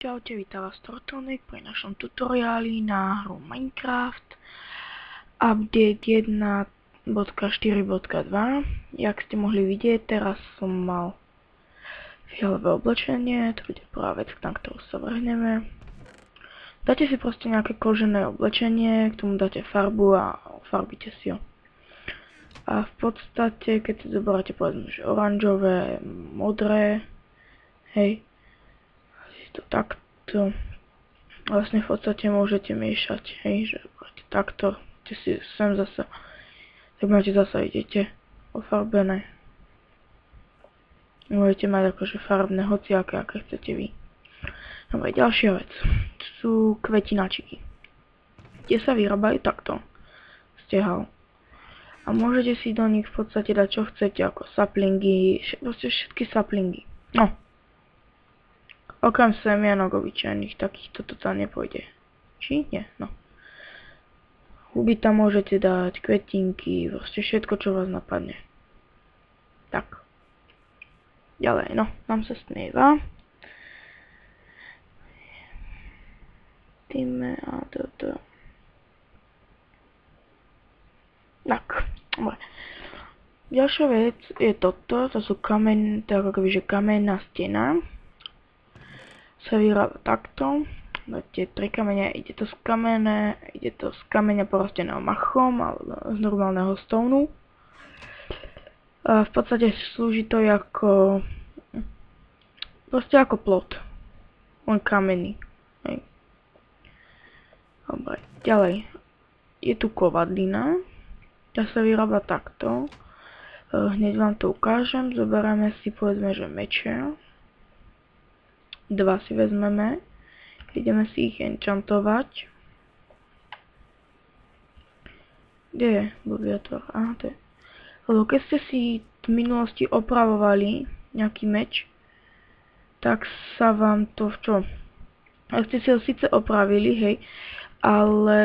Čaute, vítam vás Tortonik pri našom tutoriáli na hru Minecraft update 1.4.2. Jak ste mohli vidieť, teraz som mal fialové oblečenie, to bude prvá vec, na ktorú sa vrhneme. Dáte si proste nejaké kožené oblečenie, k tomu dáte farbu a farbite si ho. A v podstate, keď si zoberiete povedzme, že oranžové, modré, hej, to takto vlastne v podstate môžete miešať, hej, že takto, si sem zase, tak máte zase, idete ofarbené. Môžete mať akože farbné hociaké, aké chcete vy. Dobre, ďalšia vec, sú kvetinačiky. Tie sa vyrábajú takto, stehal. A môžete si do nich v podstate dať čo chcete, ako saplingy, proste všetky saplingy. No. Okrem semienok obyčajných, takýchto to tam nepôjde. Či? Nie, no. Huby tam môžete dať, kvetinky, proste všetko, čo vás napadne. Tak. Ďalej, no, nám sa stmieva. Týme a toto. Tak, dobre. Ďalšia vec je toto, to sú tak akoby, že kamenná stena. Sa vyrába takto, máte 3 kamene, ide to z kameňa porosteného machom alebo z normálneho stónu. V podstate slúži to ako proste ako plot, len kamenný. Hej. Dobre, ďalej je tu kovadlina, tá sa vyrába takto, hneď vám to ukážem, zoberieme si povedzme, že meče. 2 si vezmeme, ideme si ich enchantovať. Kde je blbý otvor? Aha, to je. Lebo keď ste si v minulosti opravovali nejaký meč, tak sa vám to ak ste si ho síce opravili, hej, ale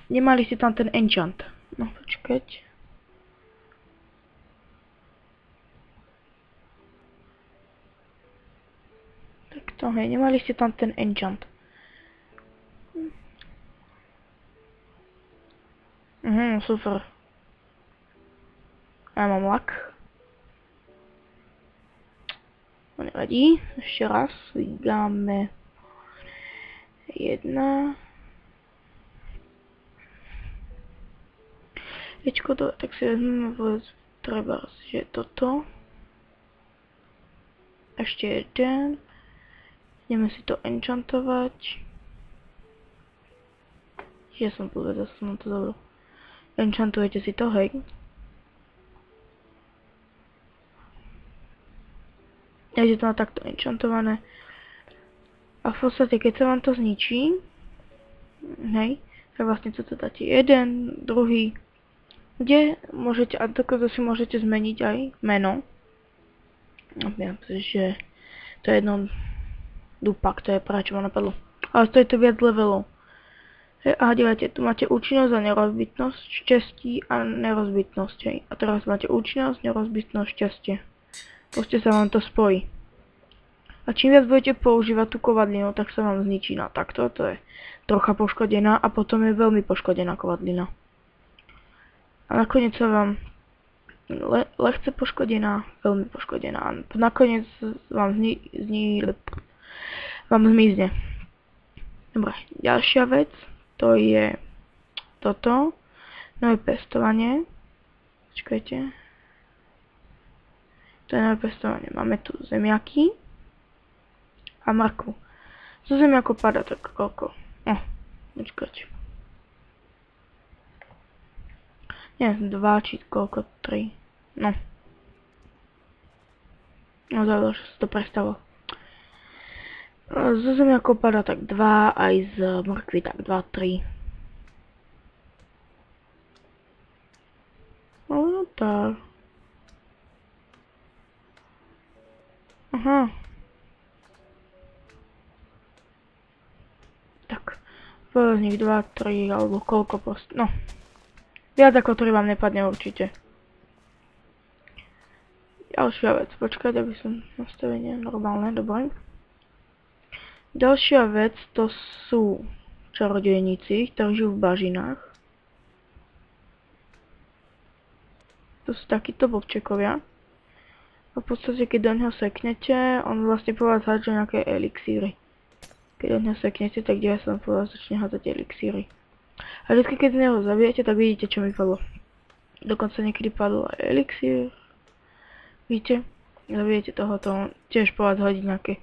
nemali ste tam ten enchant. No počkať. To, hej, nemali ste tam ten enchant. Super. Ja mám lak. To nevadí. Ešte raz. Vydáme 1. Ječko, tak si vezmeme treba, že toto. Ešte jeden. Ideme si to enchantovať. Ja som povedal, zase som to zavrel. Enchantujete si to, hej. Je to takto enchantované. A v podstate, keď sa vám to zničí, hej, tak vlastne toto dáte jeden, druhý, kde môžete, a dokonca si môžete zmeniť aj meno. Že to je jedno dupak, to je práve čo ma napadlo. Ale stojí to viac levelov. A dívajte, tu máte účinnosť a nerozbitnosť, šťastí a nerozbitnosť. Hej. A teraz máte účinnosť, nerozbitnosť, šťastie. Proste sa vám to spojí. A čím viac budete používať tú kovadlinu, tak sa vám zničí. No takto, to je trocha poškodená a potom je veľmi poškodená kovadlina. A nakoniec sa vám ľahce poškodená, veľmi poškodená. A nakoniec vám zmizne. Dobre, ďalšia vec, to je toto, nové pestovanie. Počkajte. To je nové pestovanie. Máme tu zemiaky a mrkvu. Zo zemiaku padá tak koľko? Počkajte. Nie, 2 či koľko, 3. No, zaujalo, že sa to prestalo. Zo zemiakov padá tak 2, aj z mrkvy tak 2, 3. No tak. Aha. Tak. Z nich 2, 3, alebo koľko proste. No. Viac ako 3 vám nepadne určite. Ďalšia vec. Počkať, aby som nastavenie normálne, dobre. Ďalšia vec to sú čarodejníci, ktorí žijú v bažinách. To sú takíto bobčekovia. A v podstate, keď do neho seknete, on vlastne po vás hádže nejaké elixíry. Keď do neho seknete, tak 90 po vás začne hádzať elixíry. A vždy, keď z neho zabijete, tak vidíte, čo mi padlo. Dokonca niekedy padol aj elixír. Vidíte? Zabijete tohoto, tiež po vás hodí nejaké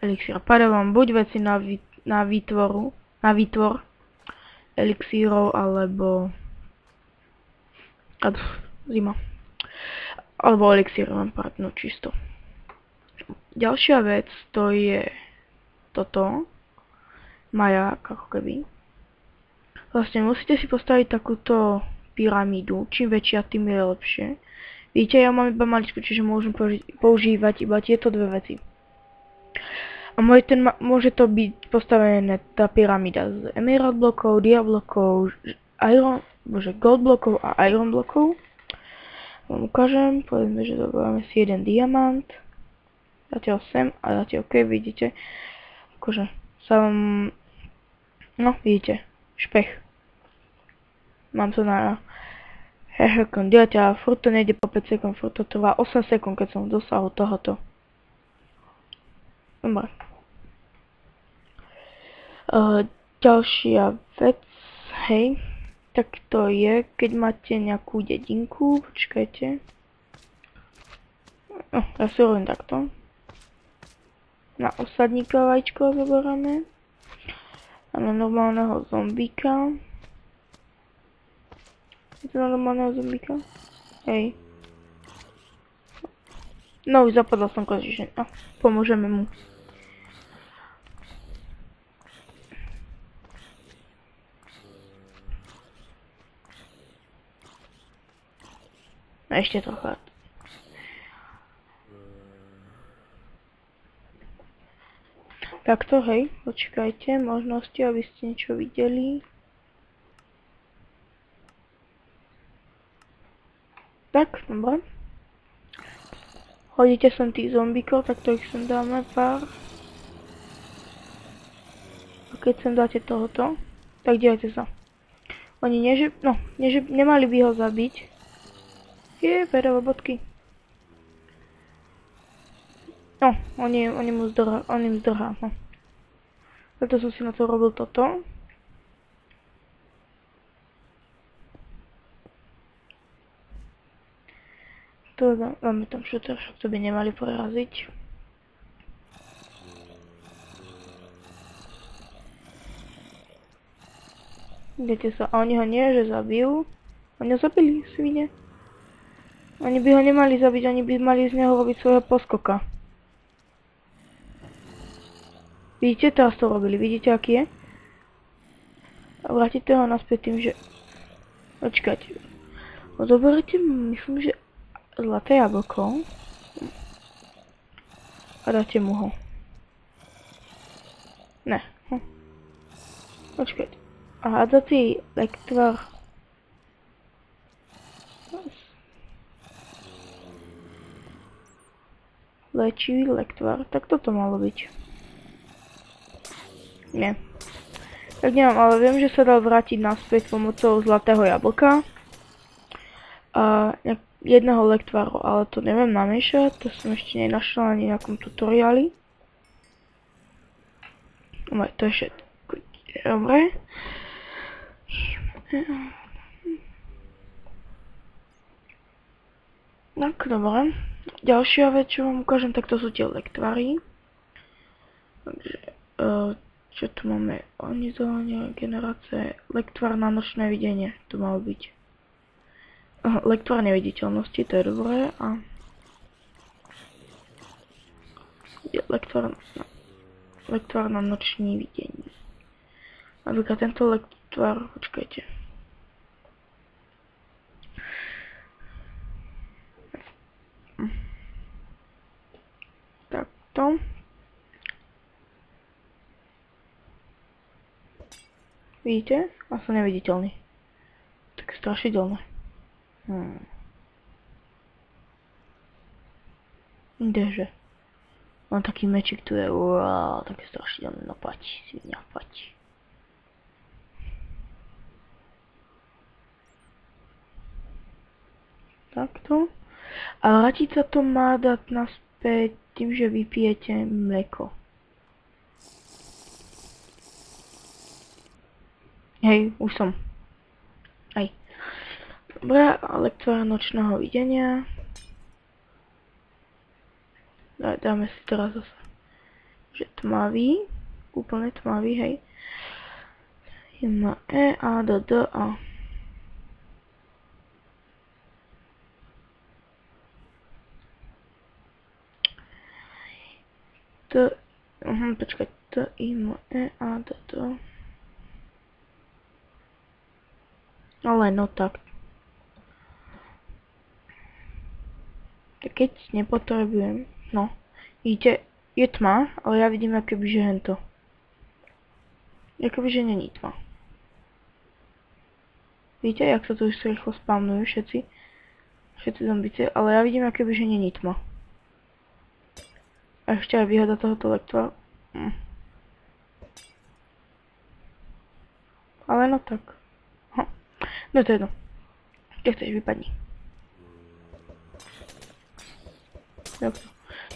elixíra. Pada vám buď veci na výtvor elixírov, alebo zima. Alebo elixír vám padnú čisto. Ďalšia vec to je toto. Maják, ako keby. Vlastne musíte si postaviť takúto pyramídu. Čím väčšia, tým je lepšie. Vidíte, ja mám iba maličku, čiže môžem používať iba tieto dve veci. A môže to byť postavené tá pyramída z emerald blokov, dia blokov, gold blokov a iron blokov. Vám ukážem, povedzme, že dobávame si jeden diamant. Dáte ho sem a dáte OK, vidíte. Akože sa vám... No, vidíte, špech. Mám to na sekund, dieťa, a furt to nejde po 5 sekúnd, furt to trvá 8 sekúnd, keď som dosahol tohoto. Dobre. Ďalšia vec, hej, tak to je, keď máte nejakú dedinku, počkajte. Ja si robím takto. Na osadníka vajíčko zoberáme. A na normálneho zombíka. Je to na normálneho zombíka? Hej. No, už zapadla som konečne. Pomôžeme mu. A ešte trocha. Takto, hej, počkajte, možnosti, aby ste niečo videli. Tak, dobre. Hodíte sem tých zombíkov, tak to ich sem dáme pár. A keď sem dáte tohoto, tak dívajte sa. Oni nemali by ho zabiť. Vedové bodky. No, on im zdrhá, no. Preto som si na to robil toto. To dáme tam šuter, však to by nemali preraziť. Vidíte sa, a oni ho nie, že zabijú. Oni ho zabili, svine. Oni by ho nemali zabiť, oni by mali z neho robiť svojho poskoka. Vidíte, teraz to robili, vidíte, aký je? A vrátite ho naspäť tým, že... Počkajte. Odoberete, myslím, že zlaté jablko. A dáte mu ho. Ne. Počkajte. A hádzatý lektvar. Léčivý lektvar, tak toto malo byť. Nie. Tak neviem, ale viem, že sa dal vrátiť naspäť pomocou zlatého jablka. A jedného lektvaru, ale to neviem namiešať, to som ešte nenašla ani v nejakom tutoriáli. Dobre, to je všetko. Dobre. Tak, dobre. Ďalšia vec, čo vám ukážem, tak to sú tie lektvary. Takže, čo tu máme? Onizovanie, generácie, lektvar na nočné videnie, to malo byť. Lektvar neviditeľnosti, to je dobré, a... Lektvar na noční videnie. Napríklad tento lektvar, počkajte. Takto. Vidíte? A som neviditeľný. Tak strašidelné. Kdeže? Mám taký mečik, tu je, wow, také strašidelné, no páči, si mňa páči. Takto. A vrátiť sa to má dať naspäť tým, že vypijete mlieko. Hej, už som. Hej. Dobre, lekcia nočného videnia. Dáme si teraz zase, že tmavý, úplne tmavý, hej. Jedna E, A, D, D, A. Počkaj, T, I, M, E, A, D, D. Ale no tak. Keď nepotrebujem, no, vidíte, je tma, ale ja vidím akoby, že hento. Akoby, že není tma. Vidíte, jak sa tu už rýchlo spawnujú všetci zombice, ale ja vidím akoby, že není tma. A ešte aj výhoda tohoto lektora. Ale no tak. No to je jedno. Keď chceš, vypadni.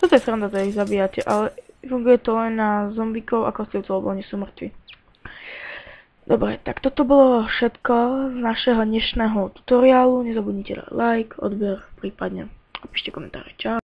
Toto je sranda, že ich zabíjate, ale funguje to len na zombíkov a kostlivcov, lebo oni sú mŕtvi. Dobre, tak toto bolo všetko z našeho dnešného tutoriálu. Nezabudnite like, odber, prípadne napíšte komentáre. Čau.